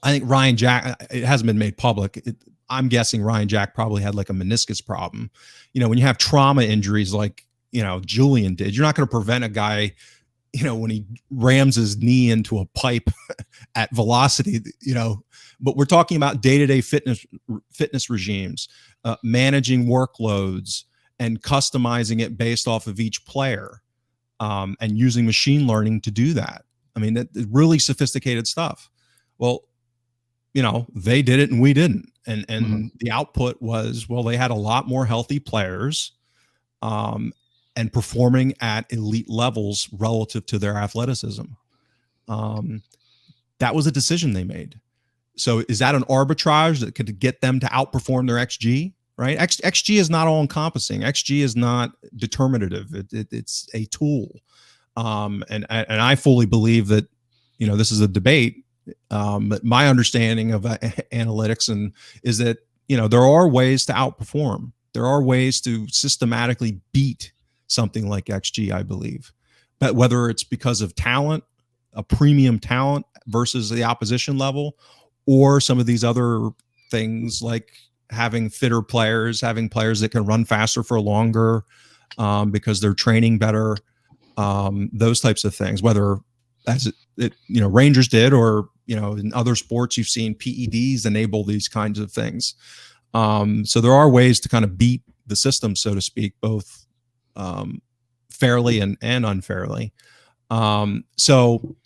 I think Ryan Jack, it hasn't been made public. I'm guessing Ryan Jack probably had like a meniscus problem. When you have trauma injuries like, Julian did, you're not going to prevent a guy, when he rams his knee into a pipe at velocity, but we're talking about day-to-day fitness regimes, managing workloads and customizing it based off of each player, and using machine learning to do that. I mean, that really sophisticated stuff. Well, they did it and we didn't. And the output was, well, they had a lot more healthy players, and performing at elite levels relative to their athleticism. That was a decision they made. So is that an arbitrage that could get them to outperform their XG, right? XG is not all encompassing. XG is not determinative. It's a tool. And I fully believe that, this is a debate. But my understanding of analytics is that, there are ways to outperform. There are ways to systematically beat something like XG, I believe. But whether it's because of talent, a premium talent versus the opposition level, or some of these other things like having fitter players, having players that can run faster for longer because they're training better, those types of things, whether as it Rangers did, or in other sports you've seen PEDs enable these kinds of things. So there are ways to kind of beat the system, so to speak, both fairly and unfairly. So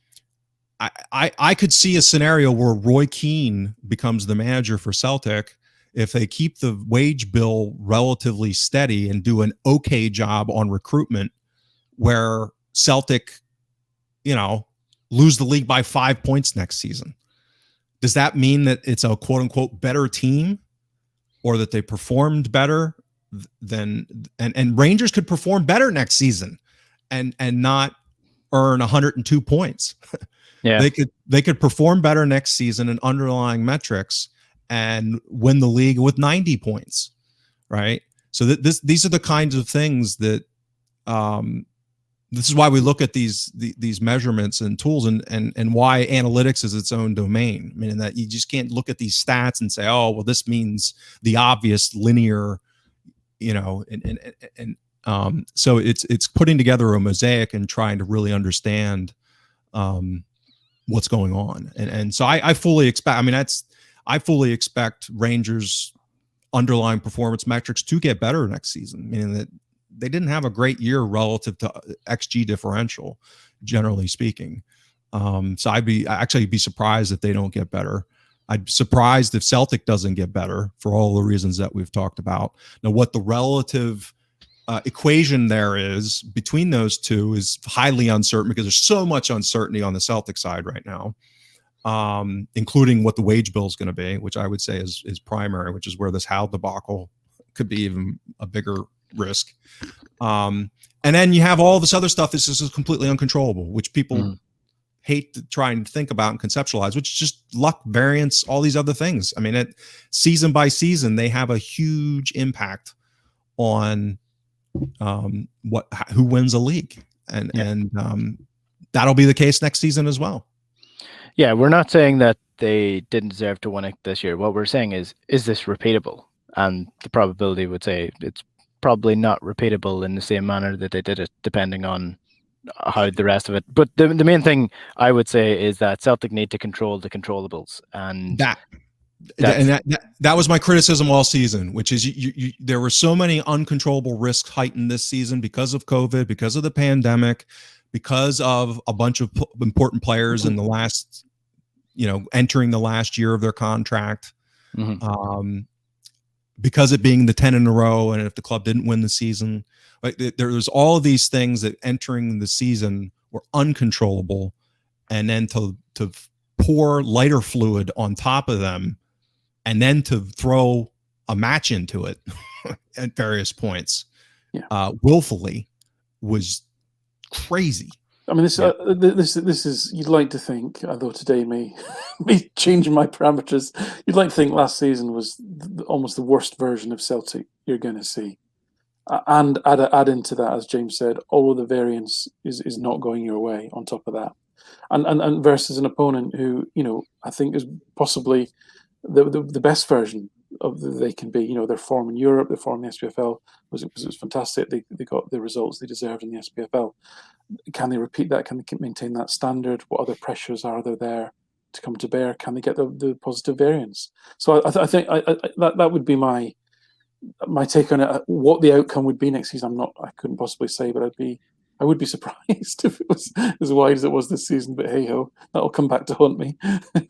I could see a scenario where Roy Keane becomes the manager for Celtic if they keep the wage bill relatively steady and do an okay job on recruitment, where Celtic, lose the league by 5 points next season. Does that mean that it's a quote unquote better team, or that they performed better than, and Rangers could perform better next season and not earn 102 points? Yeah. They could perform better next season in underlying metrics and win the league with 90 points, right? So these are the kinds of things that this is why we look at these measurements and tools, and why analytics is its own domain. I mean, that you just can't look at these stats and say, oh, well, this means the obvious linear, so it's putting together a mosaic and trying to really understand what's going on. And so I fully expect, I fully expect Rangers underlying performance metrics to get better next season, meaning that they didn't have a great year relative to XG differential, generally speaking. So I'd be surprised if they don't get better. I'd be surprised if Celtic doesn't get better, for all the reasons that we've talked about. Now, what the relative equation there is between those two is highly uncertain, because there's so much uncertainty on the Celtic side right now, including what the wage bill is going to be, which I would say is primary, which is where this Howe debacle could be even a bigger risk. And then you have all this other stuff that's just completely uncontrollable, which people hate to try and think about and conceptualize, which is just luck, variance, all these other things. I mean, season by season, they have a huge impact on who wins a league, and that'll be the case next season as well. Yeah, we're not saying that they didn't deserve to win it this year. What we're saying is this repeatable? And the probability would say it's probably not repeatable in the same manner that they did it, depending on how the rest of it. But the main thing I would say is that Celtic need to control the controllables, and that was my criticism all season, which is there were so many uncontrollable risks heightened this season because of COVID, because of the pandemic, because of a bunch of important players in the last, entering the last year of their contract. Because it being the 10 in a row, and if the club didn't win the season, like there was all of these things that entering the season were uncontrollable, and then to pour lighter fluid on top of them, and then to throw a match into it at various points, willfully, was crazy. I mean, this is, you'd like to think, although today may changing my parameters, you'd like to think last season was almost the worst version of Celtic you're going to see. And add into that, as James said, all of the variance is not going your way on top of that. And versus an opponent who, I think is possibly the best version of they can be. Their form in Europe, their form in the SPFL was fantastic. They got the results they deserved in the SPFL. Can they repeat that? Can they maintain that standard? What other pressures are there to come to bear? Can they get the positive variance? So I think that would be my take on it. What the outcome would be next season, I couldn't possibly say, but I would be surprised if it was as wide as it was this season. But hey ho, that'll come back to haunt me.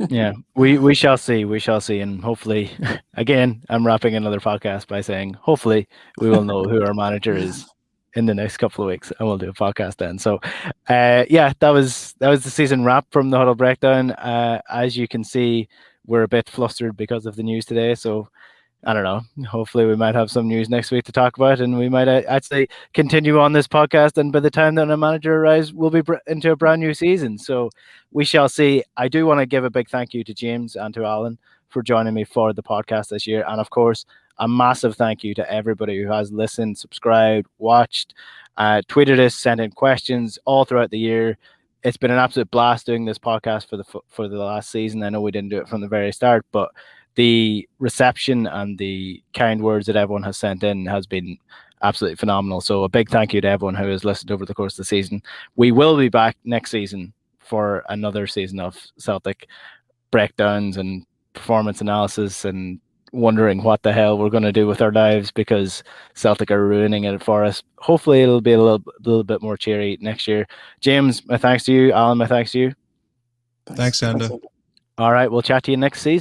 Yeah, we shall see. We shall see, and hopefully, again, I'm wrapping another podcast by saying, hopefully, we will know who our manager is in the next couple of weeks, and we'll do a podcast then. So, that was the season wrap from the Huddle Breakdown. As you can see, we're a bit flustered because of the news today. So, I don't know. Hopefully, we might have some news next week to talk about, and we might actually continue on this podcast. And by the time that a manager arrives, we'll be into a brand new season. So we shall see. I do want to give a big thank you to James and to Alan for joining me for the podcast this year, and of course, a massive thank you to everybody who has listened, subscribed, watched, tweeted us, sent in questions all throughout the year. It's been an absolute blast doing this podcast for the last season. I know we didn't do it from the very start, but the reception and the kind words that everyone has sent in has been absolutely phenomenal. So a big thank you to everyone who has listened over the course of the season. We will be back next season for another season of Celtic breakdowns and performance analysis and wondering what the hell we're going to do with our lives because Celtic are ruining it for us. Hopefully it'll be a little bit more cheery next year. James, my thanks to you. Alan, my thanks to you. Thanks, Enda. All right, we'll chat to you next season.